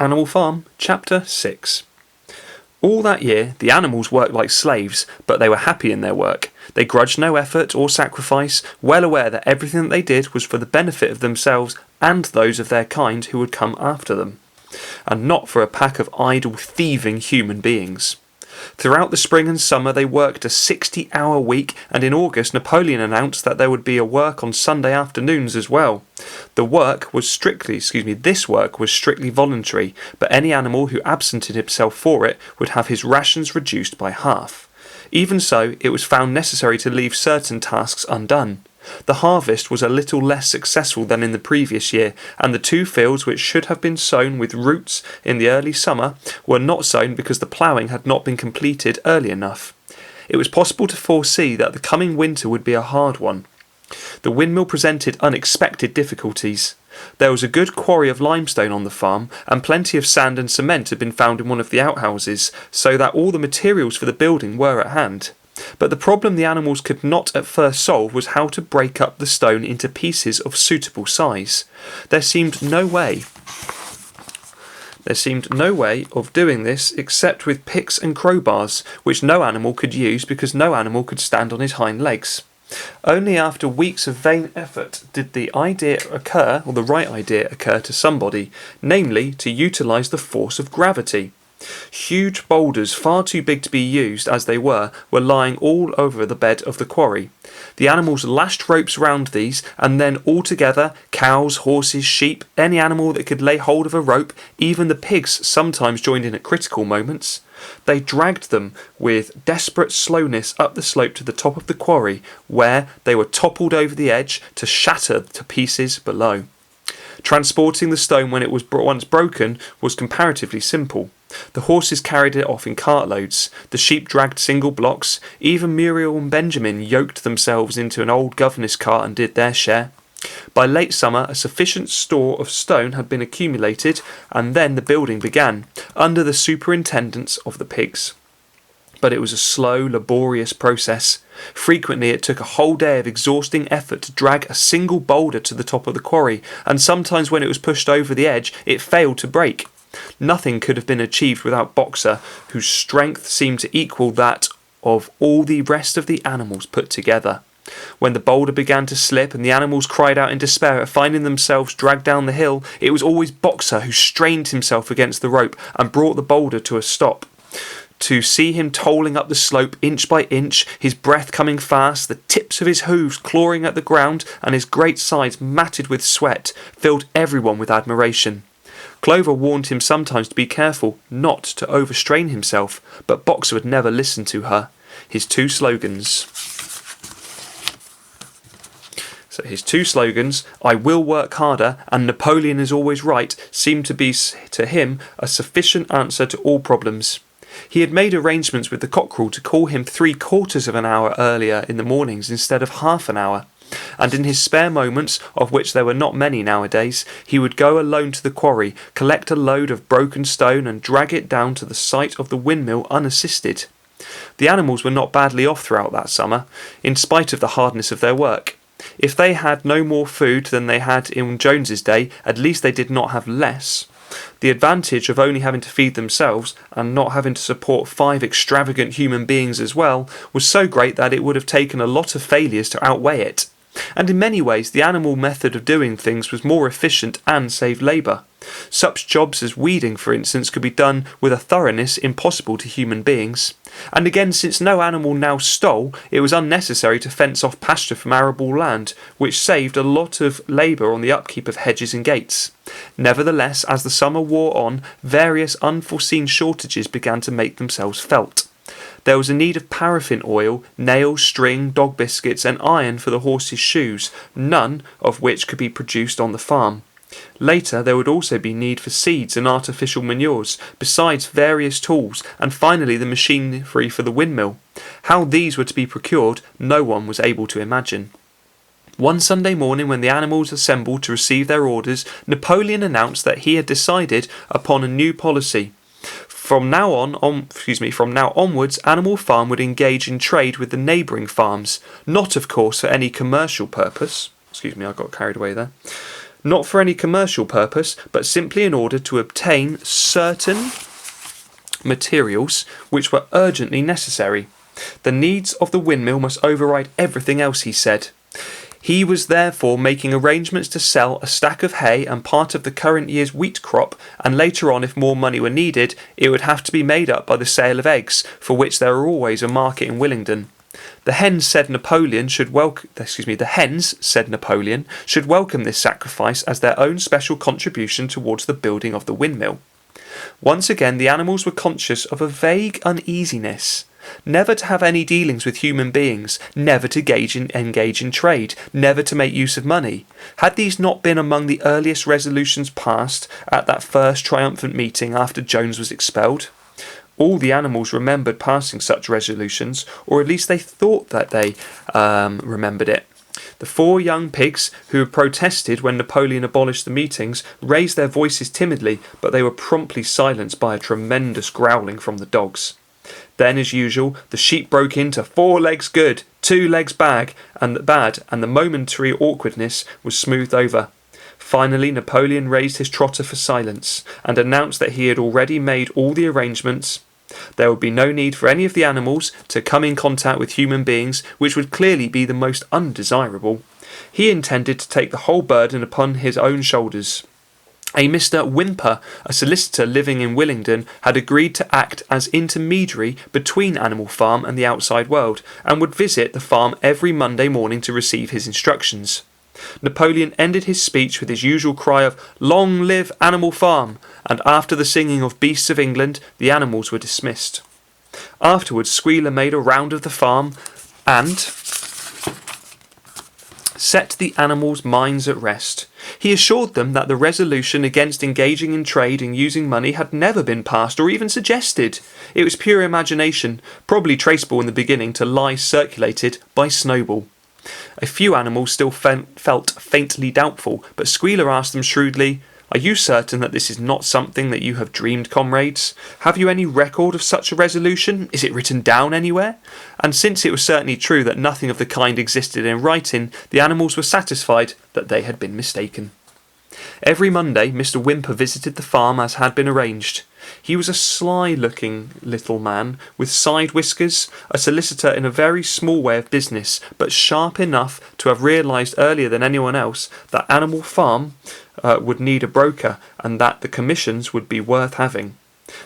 Animal Farm, Chapter 6. All that year, the animals worked like slaves, but they were happy in their work. They grudged no effort or sacrifice, well aware that everything that they did was for the benefit of themselves and those of their kind who would come after them, and not for a pack of idle, thieving human beings. Throughout the spring and summer they worked a 60-hour week, and in August Napoleon announced that there would be a work on Sunday afternoons as well. This work was strictly voluntary, but any animal who absented himself for it would have his rations reduced by half. Even so, it was found necessary to leave certain tasks undone. The harvest was a little less successful than in the previous year, and the 2 fields which should have been sown with roots in the early summer were not sown because the ploughing had not been completed early enough. It was possible to foresee that the coming winter would be a hard one. The windmill presented unexpected difficulties. There was a good quarry of limestone on the farm, and plenty of sand and cement had been found in one of the outhouses, so that all the materials for the building were at hand. But the problem the animals could not at first solve was how to break up the stone into pieces of suitable size. There seemed no way of doing this except with picks and crowbars, which no animal could use because no animal could stand on his hind legs. Only after weeks of vain effort did the right idea occur to somebody, namely to utilise the force of gravity. Huge boulders, far too big to be used as they were lying all over the bed of the quarry. The animals lashed ropes round these, and then all together, cows, horses, sheep, any animal that could lay hold of a rope, even the pigs sometimes joined in at critical moments. They dragged them with desperate slowness up the slope to the top of the quarry, where they were toppled over the edge to shatter to pieces below. Transporting the stone when it was once broken was comparatively simple. The horses carried it off in cartloads, the sheep dragged single blocks, even Muriel and Benjamin yoked themselves into an old governess cart and did their share. By late summer a sufficient store of stone had been accumulated, and then the building began, under the superintendence of the pigs. But it was a slow, laborious process. Frequently it took a whole day of exhausting effort to drag a single boulder to the top of the quarry, and sometimes when it was pushed over the edge it failed to break. Nothing could have been achieved without Boxer, whose strength seemed to equal that of all the rest of the animals put together. When the boulder began to slip and the animals cried out in despair at finding themselves dragged down the hill, it was always Boxer who strained himself against the rope and brought the boulder to a stop. To see him tolling up the slope inch by inch, his breath coming fast, the tips of his hooves clawing at the ground, and his great sides matted with sweat, filled everyone with admiration. Clover warned him sometimes to be careful not to overstrain himself, but Boxer would never listen to her. His two slogans, I will work harder and Napoleon is always right, seemed to be to him a sufficient answer to all problems. He had made arrangements with the cockerel to call him 3/4 of an hour earlier in the mornings instead of half an hour, and in his spare moments, of which there were not many nowadays, he would go alone to the quarry, collect a load of broken stone and drag it down to the site of the windmill unassisted. The animals were not badly off throughout that summer, in spite of the hardness of their work. If they had no more food than they had in Jones's day, at least they did not have less. The advantage of only having to feed themselves and not having to support 5 extravagant human beings as well was so great that it would have taken a lot of failures to outweigh it. And in many ways the animal method of doing things was more efficient and saved labour. Such jobs as weeding, for instance, could be done with a thoroughness impossible to human beings. And again, since no animal now stole, it was unnecessary to fence off pasture from arable land, which saved a lot of labour on the upkeep of hedges and gates. Nevertheless, as the summer wore on, various unforeseen shortages began to make themselves felt. There was a need of paraffin oil, nails, string, dog biscuits and iron for the horses' shoes, none of which could be produced on the farm. Later there would also be need for seeds and artificial manures, besides various tools, and finally the machinery for the windmill. How these were to be procured no one was able to imagine. One Sunday morning, when the animals assembled to receive their orders, Napoleon announced that he had decided upon a new policy. From now onwards, Animal Farm would engage in trade with the neighbouring farms, not of course for any commercial purpose. I got carried away there. not for any commercial purpose, but simply in order to obtain certain materials which were urgently necessary. The needs of the windmill must override everything else, he said. He was therefore making arrangements to sell a stack of hay and part of the current year's wheat crop, and later on, if more money were needed, it would have to be made up by the sale of eggs, for which there were always a market in Willingdon. The hens, said Napoleon, should welcome this sacrifice as their own special contribution towards the building of the windmill. Once again, the animals were conscious of a vague uneasiness. Never to have any dealings with human beings, never to engage in trade, never to make use of money. Had these not been among the earliest resolutions passed at that first triumphant meeting after Jones was expelled? All the animals remembered passing such resolutions, or at least they thought that they remembered it. The 4 young pigs, who had protested when Napoleon abolished the meetings, raised their voices timidly, but they were promptly silenced by a tremendous growling from the dogs. Then, as usual, the sheep broke into 4 legs good, 2 legs bad, and the momentary awkwardness was smoothed over. Finally, Napoleon raised his trotter for silence, and announced that he had already made all the arrangements. There would be no need for any of the animals to come in contact with human beings, which would clearly be the most undesirable. He intended to take the whole burden upon his own shoulders. A Mr. Whymper, a solicitor living in Willingdon, had agreed to act as intermediary between Animal Farm and the outside world, and would visit the farm every Monday morning to receive his instructions. Napoleon ended his speech with his usual cry of "Long live Animal Farm!" and after the singing of Beasts of England, the animals were dismissed. Afterwards, Squealer made a round of the farm and set the animals' minds at rest. He assured them that the resolution against engaging in trade and using money had never been passed or even suggested. It was pure imagination, probably traceable in the beginning to lies circulated by Snowball. A few animals still felt faintly doubtful, but Squealer asked them shrewdly, "Are you certain that this is not something that you have dreamed, comrades? Have you any record of such a resolution? Is it written down anywhere?" And since it was certainly true that nothing of the kind existed in writing, the animals were satisfied that they had been mistaken. Every Monday, Mr. Whymper visited the farm as had been arranged. He was a sly-looking little man, with side whiskers, a solicitor in a very small way of business, but sharp enough to have realised earlier than anyone else that Animal Farm would need a broker, and that the commissions would be worth having.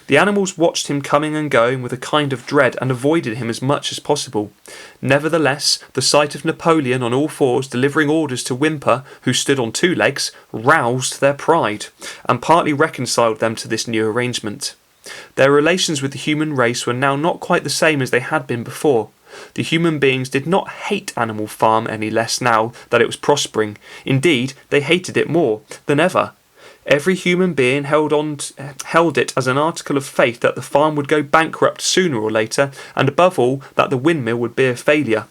The animals watched him coming and going with a kind of dread and avoided him as much as possible. Nevertheless, the sight of Napoleon on all fours delivering orders to Whymper, who stood on 2 legs, roused their pride, and partly reconciled them to this new arrangement. Their relations with the human race were now not quite the same as they had been before. The human beings did not hate Animal Farm any less now that it was prospering. Indeed, they hated it more than ever. Every human being held it as an article of faith that the farm would go bankrupt sooner or later, and above all, that the windmill would be a failure.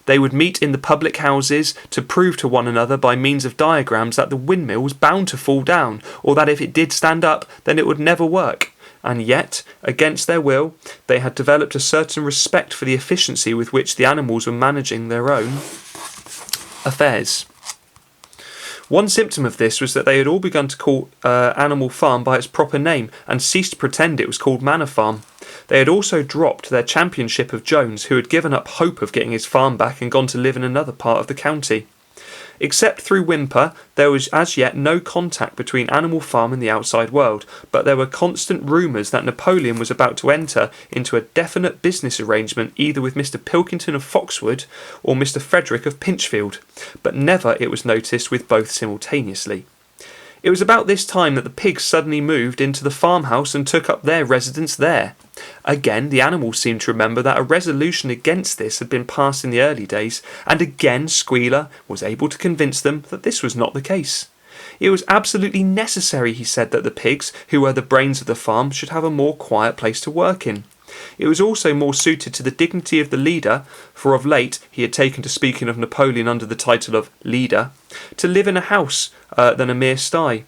They would meet in the public houses to prove to one another by means of diagrams that the windmill was bound to fall down, or that if it did stand up, then it would never work. And yet, against their will, they had developed a certain respect for the efficiency with which the animals were managing their own affairs. One symptom of this was that they had all begun to call Animal Farm by its proper name and ceased to pretend it was called Manor Farm. They had also dropped their championship of Jones, who had given up hope of getting his farm back and gone to live in another part of the county. Except through Whymper, there was as yet no contact between Animal Farm and the outside world, but there were constant rumours that Napoleon was about to enter into a definite business arrangement either with Mr. Pilkington of Foxwood or Mr. Frederick of Pinchfield, but never, it was noticed, with both simultaneously. It was about this time that the pigs suddenly moved into the farmhouse and took up their residence there. Again, the animals seemed to remember that a resolution against this had been passed in the early days, and again Squealer was able to convince them that this was not the case. It was absolutely necessary, he said, that the pigs, who were the brains of the farm, should have a more quiet place to work in. It was also more suited to the dignity of the leader, for of late he had taken to speaking of Napoleon under the title of leader, to live in a house than a mere sty.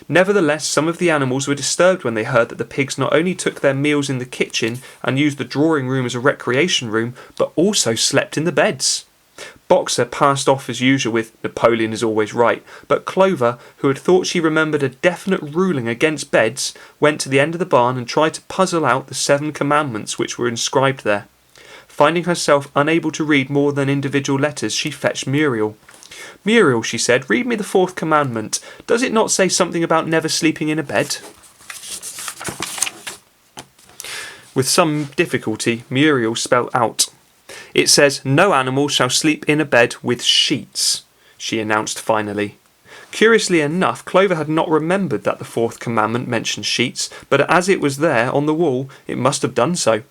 Nevertheless, some of the animals were disturbed when they heard that the pigs not only took their meals in the kitchen and used the drawing room as a recreation room, but also slept in the beds. Boxer passed off as usual with "Napoleon is always right," but Clover, who had thought she remembered a definite ruling against beds, went to the end of the barn and tried to puzzle out the 7 commandments which were inscribed there. Finding herself unable to read more than individual letters, she fetched Muriel. "Muriel," she said, "read me the 4th commandment. Does it not say something about never sleeping in a bed?" With some difficulty, Muriel spelt out, "It says, 'No animal shall sleep in a bed with sheets,'" she announced finally. Curiously enough, Clover had not remembered that the 4th commandment mentioned sheets, but as it was there on the wall, it must have done so.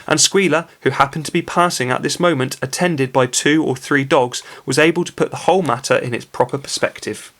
And Squealer, who happened to be passing at this moment, attended by 2 or 3 dogs, was able to put the whole matter in its proper perspective.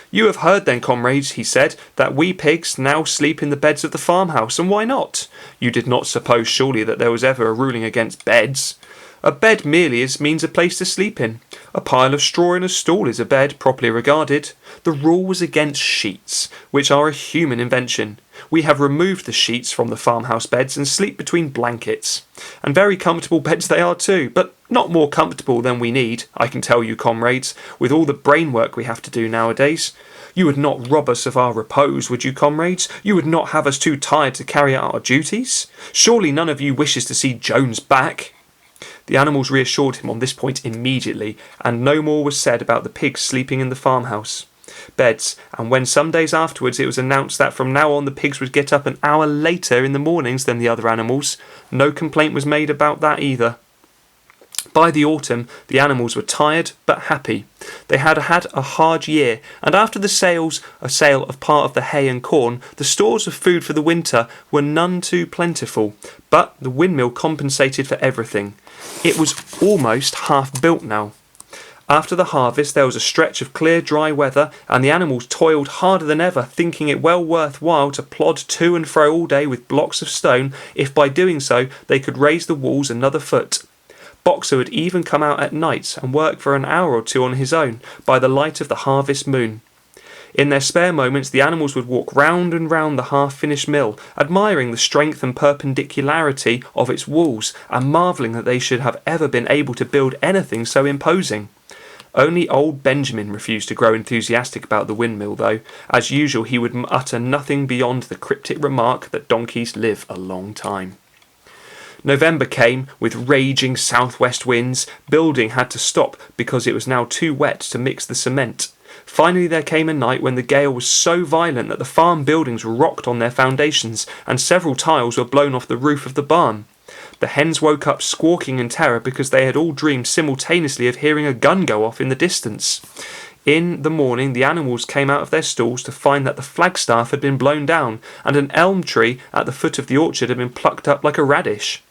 "You have heard then, comrades," he said, "that we pigs now sleep in the beds of the farmhouse, and why not? You did not suppose surely that there was ever a ruling against beds? A bed merely means a place to sleep in. A pile of straw in a stall is a bed, properly regarded. The rule was against sheets, which are a human invention. We have removed the sheets from the farmhouse beds and sleep between blankets. And very comfortable beds they are too, but not more comfortable than we need, I can tell you, comrades, with all the brain work we have to do nowadays. You would not rob us of our repose, would you, comrades? You would not have us too tired to carry out our duties? Surely none of you wishes to see Jones back?" The animals reassured him on this point immediately, and no more was said about the pigs sleeping in the farmhouse beds, and when some days afterwards it was announced that from now on the pigs would get up an hour later in the mornings than the other animals, no complaint was made about that either. By the autumn, the animals were tired but happy. They had had a hard year, and after the sale of part of the hay and corn, the stores of food for the winter were none too plentiful, but the windmill compensated for everything. It was almost half built now. After the harvest there was a stretch of clear dry weather, and the animals toiled harder than ever, thinking it well worth while to plod to and fro all day with blocks of stone, if by doing so they could raise the walls another foot. Boxer would even come out at nights and work for an hour or 2 on his own, by the light of the harvest moon. In their spare moments the animals would walk round and round the half-finished mill, admiring the strength and perpendicularity of its walls, and marvelling that they should have ever been able to build anything so imposing. Only old Benjamin refused to grow enthusiastic about the windmill, though, as usual, he would utter nothing beyond the cryptic remark that donkeys live a long time. November came, with raging southwest winds. Building had to stop because it was now too wet to mix the cement. Finally there came a night when the gale was so violent that the farm buildings rocked on their foundations, and several tiles were blown off the roof of the barn. The hens woke up squawking in terror because they had all dreamed simultaneously of hearing a gun go off in the distance. In the morning the animals came out of their stalls to find that the flagstaff had been blown down, and an elm tree at the foot of the orchard had been plucked up like a radish.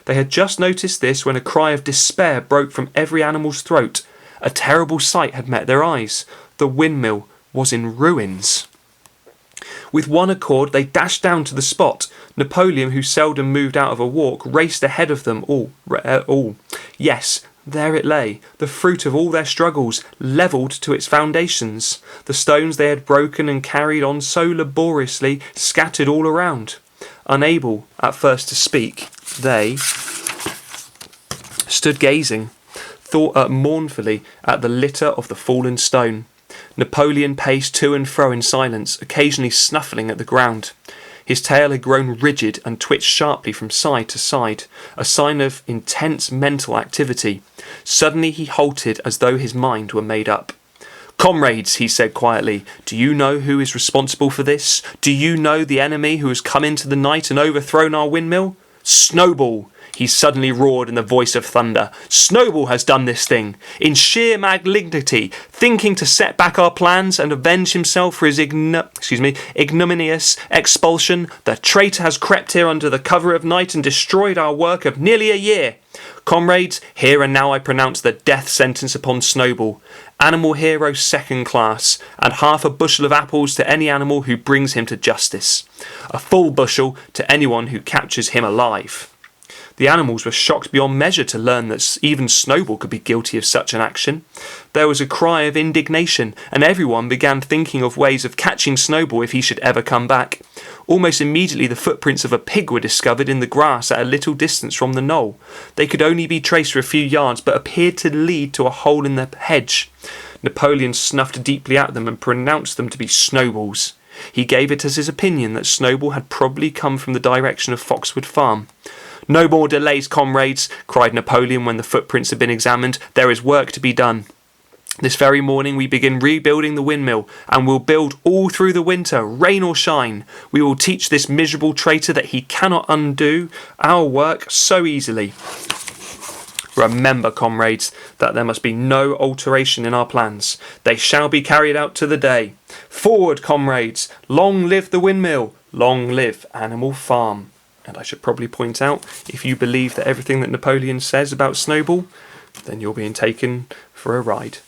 They had just noticed this when a cry of despair broke from every animal's throat. A terrible sight had met their eyes. The windmill was in ruins. With one accord they dashed down to the spot. Napoleon, who seldom moved out of a walk, raced ahead of them all. Yes, there it lay, the fruit of all their struggles, levelled to its foundations. The stones they had broken and carried on so laboriously scattered all around. Unable at first to speak, they stood gazing, mournfully at the litter of the fallen stone. Napoleon paced to and fro in silence, occasionally snuffling at the ground. His tail had grown rigid and twitched sharply from side to side, a sign of intense mental activity. Suddenly he halted as though his mind were made up. "Comrades," he said quietly, "do you know who is responsible for this? Do you know the enemy who has come into the night and overthrown our windmill? Snowball!" He suddenly roared in the voice of thunder. "Snowball has done this thing, in sheer malignity, thinking to set back our plans and avenge himself for his ignominious expulsion. The traitor has crept here under the cover of night and destroyed our work of nearly a year. Comrades, here and now I pronounce the death sentence upon Snowball. Animal hero second class, and half a bushel of apples to any animal who brings him to justice. A full bushel to anyone who captures him alive." The animals were shocked beyond measure to learn that even Snowball could be guilty of such an action. There was a cry of indignation, and everyone began thinking of ways of catching Snowball if he should ever come back. Almost immediately the footprints of a pig were discovered in the grass at a little distance from the knoll. They could only be traced for a few yards, but appeared to lead to a hole in the hedge. Napoleon snuffed deeply at them and pronounced them to be Snowballs. He gave it as his opinion that Snowball had probably come from the direction of Foxwood Farm. "No more delays, comrades," cried Napoleon when the footprints had been examined. "There is work to be done. This very morning we begin rebuilding the windmill, and will build all through the winter, rain or shine. We will teach this miserable traitor that he cannot undo our work so easily. Remember, comrades, that there must be no alteration in our plans. They shall be carried out to the day. Forward, comrades! Long live the windmill! Long live Animal Farm!" And I should probably point out, if you believe that everything that Napoleon says about Snowball, then you're being taken for a ride.